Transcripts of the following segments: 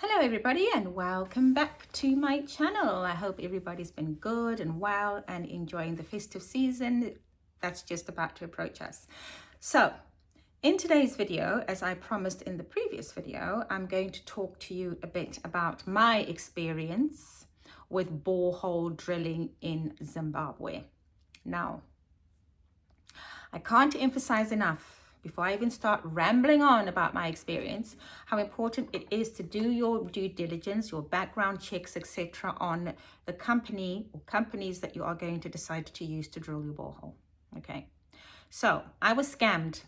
Hello everybody and welcome back to my channel. I hope everybody's been good and well and enjoying the festive season that's just about to approach us. So in today's video, as I promised in the previous video, I'm going to talk to you a bit about my experience with borehole drilling in Zimbabwe. Now, I can't emphasize enough before I even start rambling on about my experience, how important it is to do your due diligence, your background checks, etc. on the company or companies that you are going to decide to use to drill your borehole. Okay, so I was scammed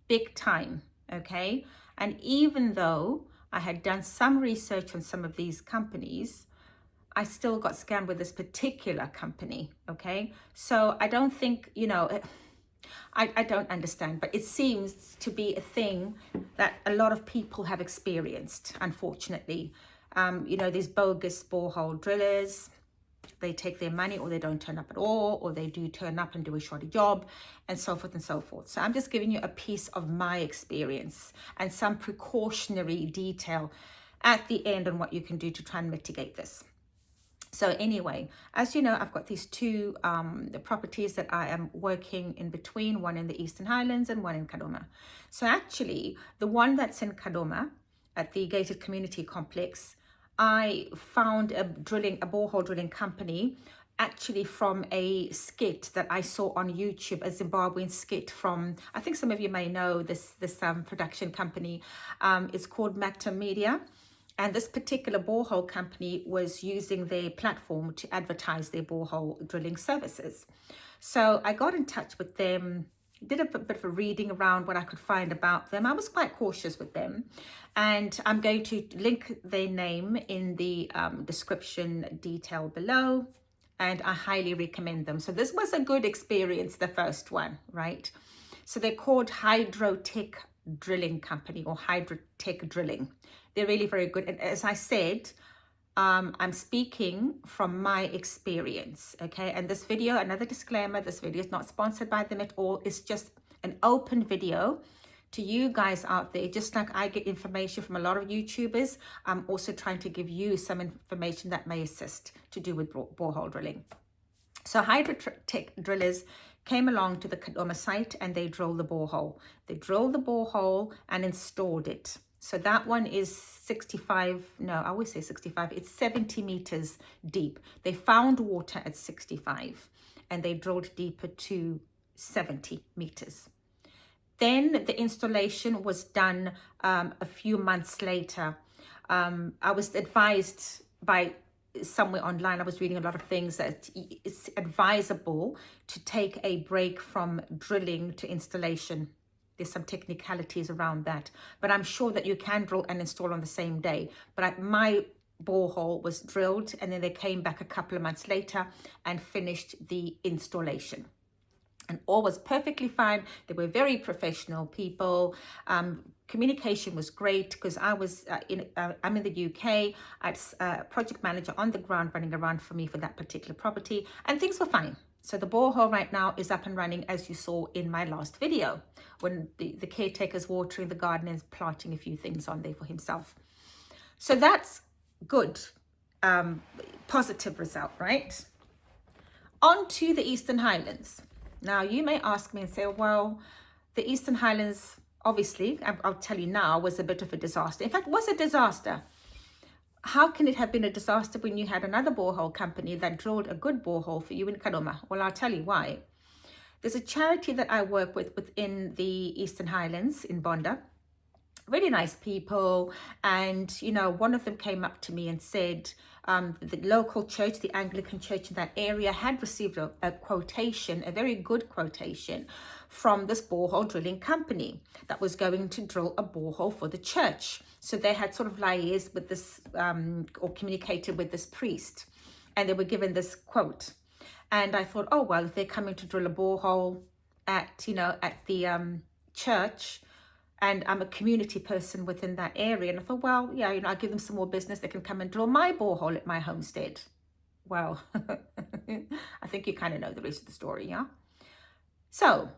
big time. Okay, and even though I had done some research on some of these companies, I still got scammed with this particular company. Okay, so I don't think, I don't understand, but it seems to be a thing that a lot of people have experienced, unfortunately. These bogus borehole drillers, they take their money or they don't turn up at all, or they do turn up and do a shoddy job, and so forth and so forth. So I'm just giving you a piece of my experience and some precautionary detail at the end on what you can do to try and mitigate this. So anyway, as you know, I've got these two the properties that I am working in between, one in the Eastern Highlands and one in Kadoma. So actually, the one that's in Kadoma at the gated community complex, I found a borehole drilling company actually from a skit that I saw on YouTube, a Zimbabwean skit from, I think some of you may know this production company. It's called Macta Media. And this particular borehole company was using their platform to advertise their borehole drilling services. So I got in touch with them, did a bit of a reading around what I could find about them. I was quite cautious with them. And I'm going to link their name in the description detail below. And I highly recommend them. So this was a good experience, the first one, right? So they're called Hydrotech Drilling Company or Hydrotech Drilling. They're really very good. And as I said, I'm speaking from my experience, okay? And this video, another disclaimer, this video is not sponsored by them at all. It's just an open video to you guys out there. Just like I get information from a lot of YouTubers, I'm also trying to give you some information that may assist to do with borehole drilling. So Hydrotech Drillers came along to the Kadoma site and they drilled the borehole. They drilled the borehole and installed it. So that one is 65, no, I always say 65, it's 70 meters deep. They found water at 65 and they drilled deeper to 70 meters. Then the installation was done a few months later. I was advised by somewhere online, I was reading a lot of things, that it's advisable to take a break from drilling to installation. There's some technicalities around that, but I'm sure that you can drill and install on the same day. But my borehole was drilled and then they came back a couple of months later and finished the installation. And all was perfectly fine. They were very professional people. Communication was great because I was I'm in the UK. I had a project manager on the ground running around for me for that particular property, and things were fine. So the borehole right now is up and running, as you saw in my last video, when the caretaker's watering the garden and planting a few things on there for himself. So that's good, positive result, right? On to the Eastern Highlands. Now, you may ask me and say, well, the Eastern Highlands, obviously, I'll tell you now, was a bit of a disaster. In fact, it was a disaster. How can it have been a disaster when you had another borehole company that drilled a good borehole for you in Kadoma? Well, I'll tell you why. There's a charity that I work with within the Eastern Highlands in Bonda. Really nice people. And, one of them came up to me and said the local church, the Anglican church in that area, had received a quotation, a very good quotation from this borehole drilling company that was going to drill a borehole for the church. So they had sort of liaised with this or communicated with this priest, and they were given this quote. And I thought, oh, well, if they're coming to drill a borehole at the church, and I'm a community person within that area, and I thought, well, yeah, I'll give them some more business. They can come and drill my borehole at my homestead. Well, I think you kind of know the rest of the story, yeah? So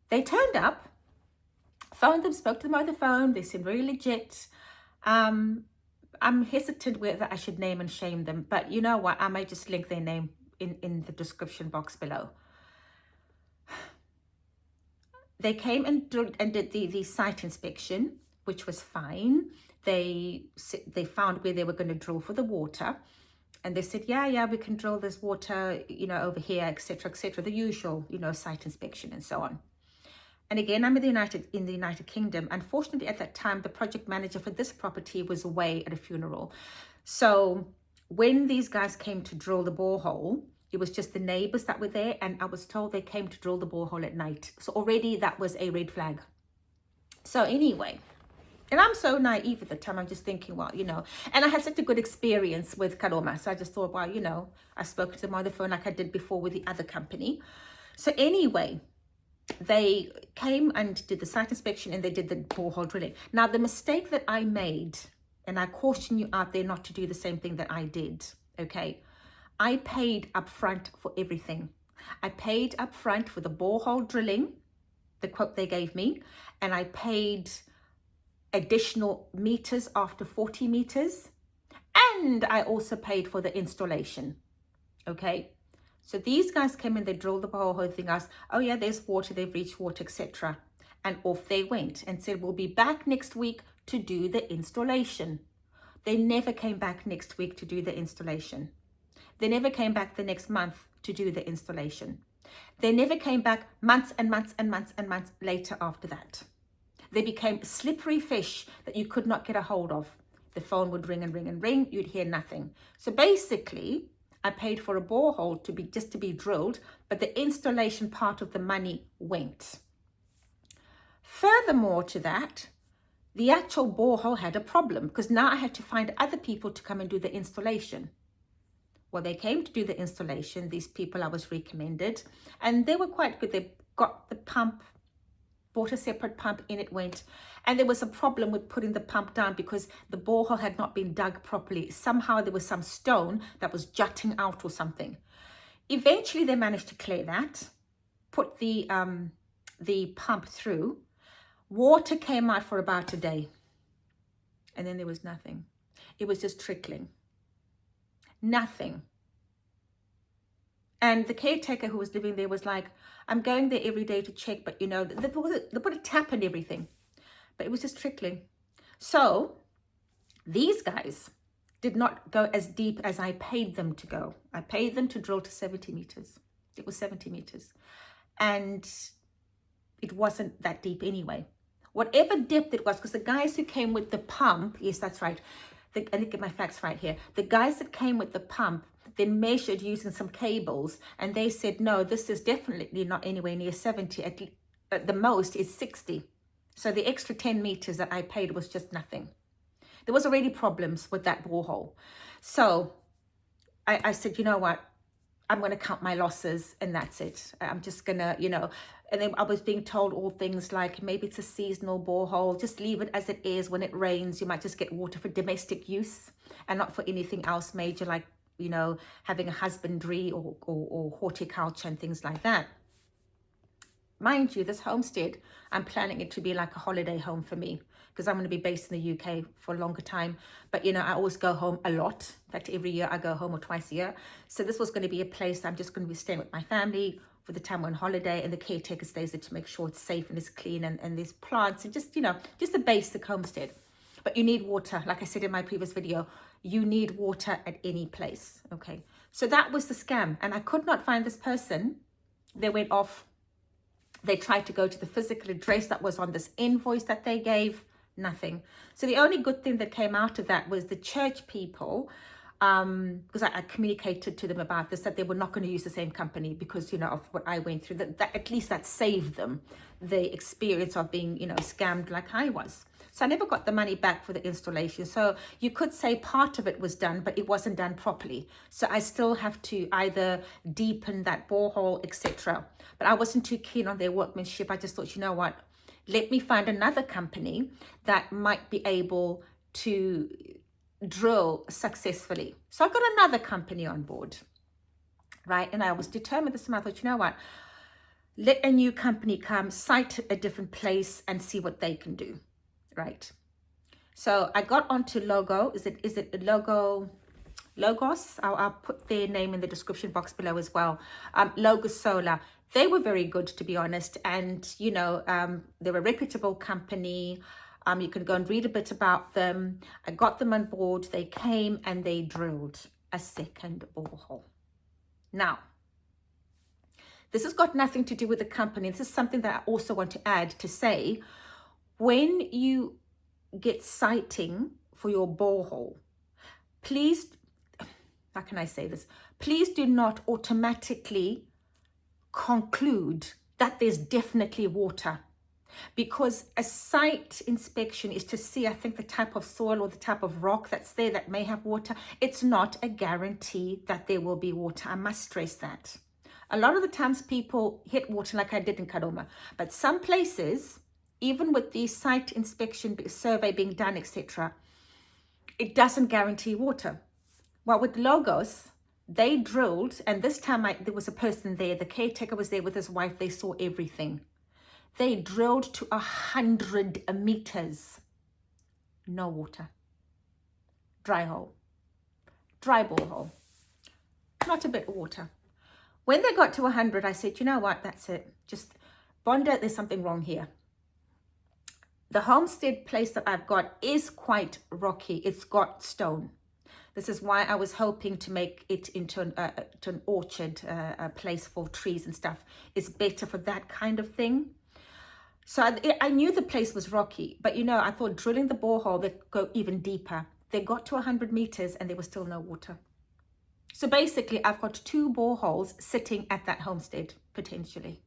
they turned up, phoned them, spoke to them over the phone. They seemed really legit. I'm hesitant whether I should name and shame them, but you know what? I might just link their name in the description box below. They came and did the site inspection, which was fine. They found where they were going to drill for the water. And they said, yeah, we can drill this water, over here, etc., etc. The usual, site inspection and so on. And again, I'm in the United Kingdom. Unfortunately, at that time, the project manager for this property was away at a funeral. So when these guys came to drill the borehole, it was just the neighbors that were there. And I was told they came to drill the borehole at night. So already that was a red flag. So anyway, and I'm so naive at the time. I'm just thinking, well, and I had such a good experience with Karoma. So I just thought, well, I spoke to them on the phone like I did before with the other company. So anyway, they came and did the site inspection and they did the borehole drilling. Now, the mistake that I made, and I caution you out there not to do the same thing that I did, okay? I paid upfront for everything. I paid upfront for the borehole drilling, the quote they gave me, and I paid additional meters after 40 meters, and I also paid for the installation, okay? So these guys came in, they drilled the borehole thing, asked, oh yeah, there's water, they've reached water, etc. And off they went and said, we'll be back next week to do the installation. They never came back next week to do the installation. They never came back the next month to do the installation. They never came back months and months and months and months later after that. They became slippery fish that you could not get a hold of. The phone would ring and ring and ring, you'd hear nothing. So basically, I paid for a borehole to be drilled, but the installation part of the money went. Furthermore to that, the actual borehole had a problem because now I had to find other people to come and do the installation. Well, they came to do the installation, these people I was recommended, and they were quite good. They got the pump, bought a separate pump, in it went. And there was a problem with putting the pump down because the borehole had not been dug properly. Somehow there was some stone that was jutting out or something. Eventually they managed to clear that, put the pump through. Water came out for about a day. And then there was nothing. It was just trickling. Nothing. And the caretaker who was living there was like, I'm going there every day to check, but they put a tap and everything, but it was just trickling. So these guys did not go as deep as I paid them to go. I paid them to drill to 70 meters. It was 70 meters. And it wasn't that deep anyway. Whatever depth it was, because the guys who came with the pump, yes, that's right. I need to get my facts right here. The guys that came with the pump then measured using some cables, and they said, no, this is definitely not anywhere near 70. At the most is 60. So the extra 10 meters that I paid was just nothing. There was already problems with that borehole. So I said, you know what? I'm going to count my losses and that's it. I'm just going to, and then I was being told all things like maybe it's a seasonal borehole. Just leave it as it is. When it rains, you might just get water for domestic use and not for anything else major, like, having a husbandry or horticulture and things like that. Mind you, this homestead, I'm planning it to be like a holiday home for me because I'm going to be based in the UK for a longer time. But, I always go home a lot. In fact, every year I go home or twice a year. So this was going to be a place I'm just going to be staying with my family for the time we're on holiday, and the caretaker stays there to make sure it's safe and it's clean and there's plants and just, just a basic homestead. But you need water. Like I said in my previous video, you need water at any place. Okay. So that was the scam. And I could not find this person. They went off. They tried to go to the physical address that was on this invoice that they gave. Nothing. So the only good thing that came out of that was the church people, because I communicated to them about this, that they were not going to use the same company because, of what I went through, that at least that saved them the experience of being, scammed like I was. So I never got the money back for the installation. So you could say part of it was done, but it wasn't done properly. So I still have to either deepen that borehole, etc. But I wasn't too keen on their workmanship. I just thought, you know what, let me find another company that might be able to drill successfully. So I got another company on board, right? And I was determined this time. I thought, you know what, let a new company come, site a different place and see what they can do. Right. So I got onto Logo. Is it Logos? I'll put their name in the description box below as well. Logos Solar. They were very good, to be honest. And, you know, they're a reputable company. You can go and read a bit about them. I got them on board. They came and they drilled a second borehole. Now, this has got nothing to do with the company. This is something that I also want to add to say, when you get siting for your borehole, please, how can I say this? Please do not automatically conclude that there's definitely water, because a site inspection is to see, I think, the type of soil or the type of rock that's there that may have water. It's not a guarantee that there will be water. I must stress that. A lot of the times people hit water like I did in Karoma, but some places, even with the site inspection survey being done, etc., it doesn't guarantee water. Well, with Logos, they drilled, and this time there was a person there. The caretaker was there with his wife. They saw everything. They drilled to 100 meters. No water. Dry hole. Dry borehole. Not a bit of water. When they got to 100, I said, you know what? That's it. Just, Bonda, there's something wrong here. The homestead place that I've got is quite rocky. It's got stone. This is why I was hoping to make it into an orchard, a place for trees and stuff. It's better for that kind of thing. So I knew the place was rocky, but you know, I thought drilling the borehole, they'd go even deeper. They got to 100 meters and there was still no water. So basically, I've got 2 boreholes sitting at that homestead, potentially.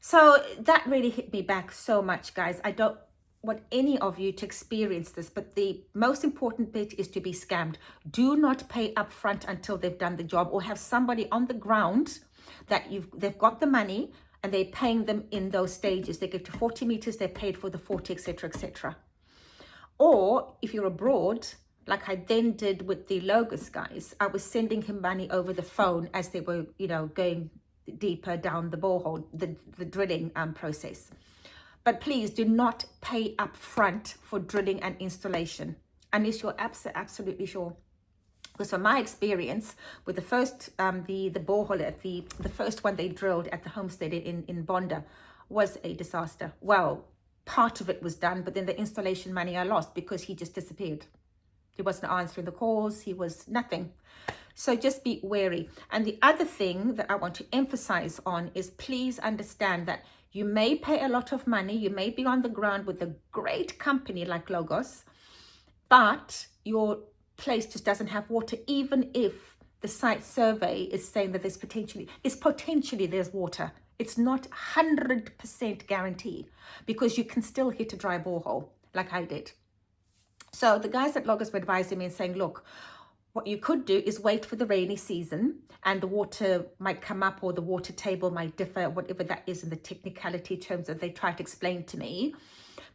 So that really hit me back so much, guys. I don't want any of you to experience this, but the most important bit is to be scammed. Do not pay up front until they've done the job, or have somebody on the ground that they've got the money and they're paying them in those stages. They get to 40 meters, they're paid for the 40, etc., etc. Or if you're abroad, like I then did with the Logos guys, I was sending him money over the phone as they were, you know, going deeper down the borehole, the drilling process. But please do not pay up front for drilling and installation unless you're absolutely sure. Because from my experience with the first, the borehole at the first one they drilled at the homestead in Bonda was a disaster. Well, part of it was done, but then the installation money I lost because he just disappeared. He wasn't answering the calls. He was nothing. So just be wary. And the other thing that I want to emphasize on is, please understand that you may pay a lot of money. You may be on the ground with a great company like Logos, but your place just doesn't have water, even if the site survey is saying that there's potentially there's water. It's not 100% guarantee, because you can still hit a dry borehole like I did. So the guys at Logos were advising me and saying, look, what you could do is wait for the rainy season, and the water might come up, or the water table might differ, whatever that is in the technicality terms that they try to explain to me.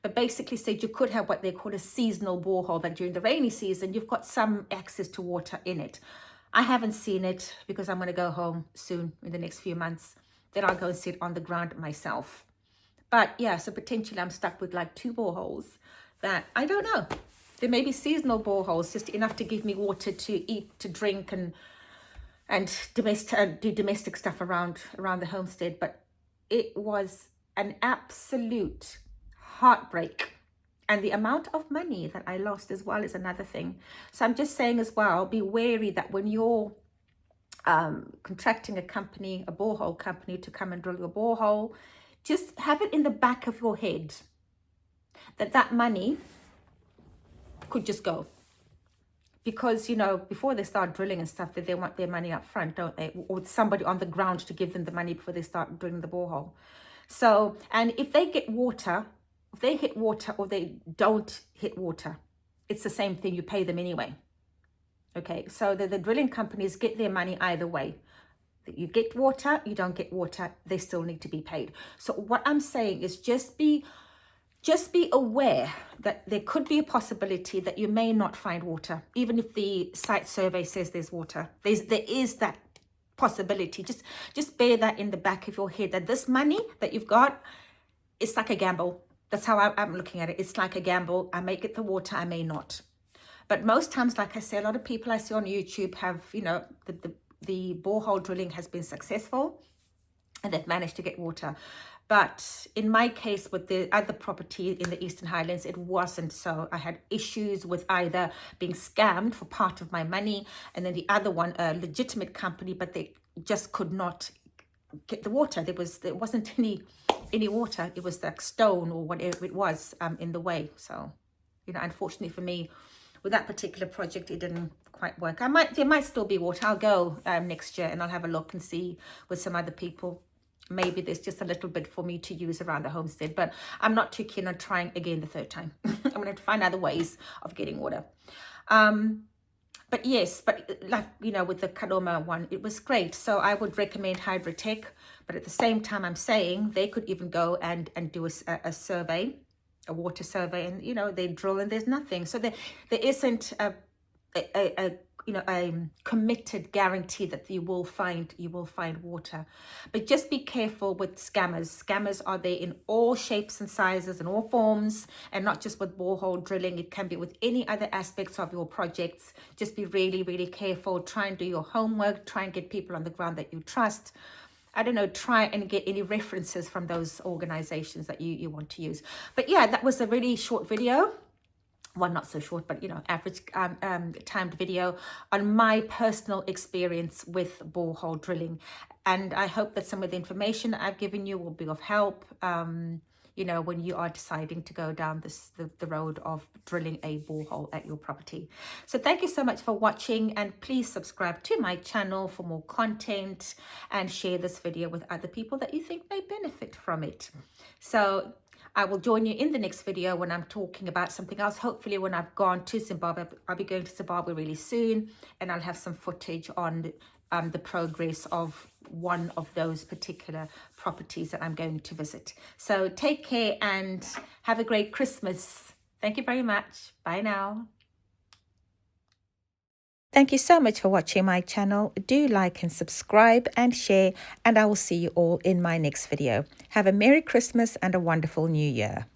But basically said you could have what they call a seasonal borehole, that during the rainy season, you've got some access to water in it. I haven't seen it because I'm going to go home soon in the next few months. Then I'll go and sit on the ground myself. But yeah, so potentially I'm stuck with like 2 boreholes that I don't know. There may be seasonal boreholes, just enough to give me water to eat, to drink, and do domestic stuff around the homestead. But it was an absolute heartbreak. And the amount of money that I lost as well is another thing. So I'm just saying as well, be wary that when you're contracting a company, a borehole company, to come and drill your borehole, just have it in the back of your head that money could just go. Because, you know, before they start drilling and stuff, that they want their money up front, don't they? Or somebody on the ground to give them the money before they start drilling the borehole. So, and if they get water, if they hit water or they don't hit water, it's the same thing. You pay them anyway. Okay, so the drilling companies get their money either way. You get water, you don't get water, they still need to be paid. So what I'm saying is just be aware that there could be a possibility that you may not find water, even if the site survey says there's water. There is that possibility. Just bear that in the back of your head, that this money that you've got, it's like a gamble. That's how I'm looking at it. It's like a gamble. I may get the water, I may not. But most times, like I say, a lot of people I see on YouTube have, you know, the borehole drilling has been successful and they've managed to get water. But in my case with the other property in the Eastern Highlands, it wasn't so. I had issues with either being scammed for part of my money, and then the other one, a legitimate company, but they just could not get the water. There wasn't any water. It was like stone or whatever it was in the way. So, you know, unfortunately for me, with that particular project, it didn't quite work. There might still be water. I'll go next year and I'll have a look and see with some other people. Maybe there's just a little bit for me to use around the homestead, but I'm not too keen on trying again the third time. I'm going to have to find other ways of getting water. But yes, but like, you know, with the Kaloma one, it was great. So I would recommend Hydrotech, but at the same time, I'm saying they could even go and do a survey, a water survey, and, you know, they drill and there's nothing. So there isn't a you know, a committed guarantee that you will find water. But just be careful with scammers. Scammers are there in all shapes and sizes and all forms, and not just with borehole drilling. It can be with any other aspects of your projects. Just be really, really careful. Try and do your homework. Try and get people on the ground that you trust. I don't know, try and get any references from those organizations that you want to use. But yeah, that was a really short video. Well, not so short, but, you know, average timed video on my personal experience with borehole drilling. And I hope that some of the information I've given you will be of help, you know, when you are deciding to go down the road of drilling a borehole at your property. So thank you so much for watching, and please subscribe to my channel for more content and share this video with other people that you think may benefit from it. So I will join you in the next video when I'm talking about something else. Hopefully when I've gone to Zimbabwe. I'll be going to Zimbabwe really soon, and I'll have some footage on the progress of one of those particular properties that I'm going to visit. So take care and have a great Christmas. Thank you very much. Bye now. Thank you so much for watching my channel. Do like and subscribe and share, and I will see you all in my next video. Have a Merry Christmas and a wonderful New Year.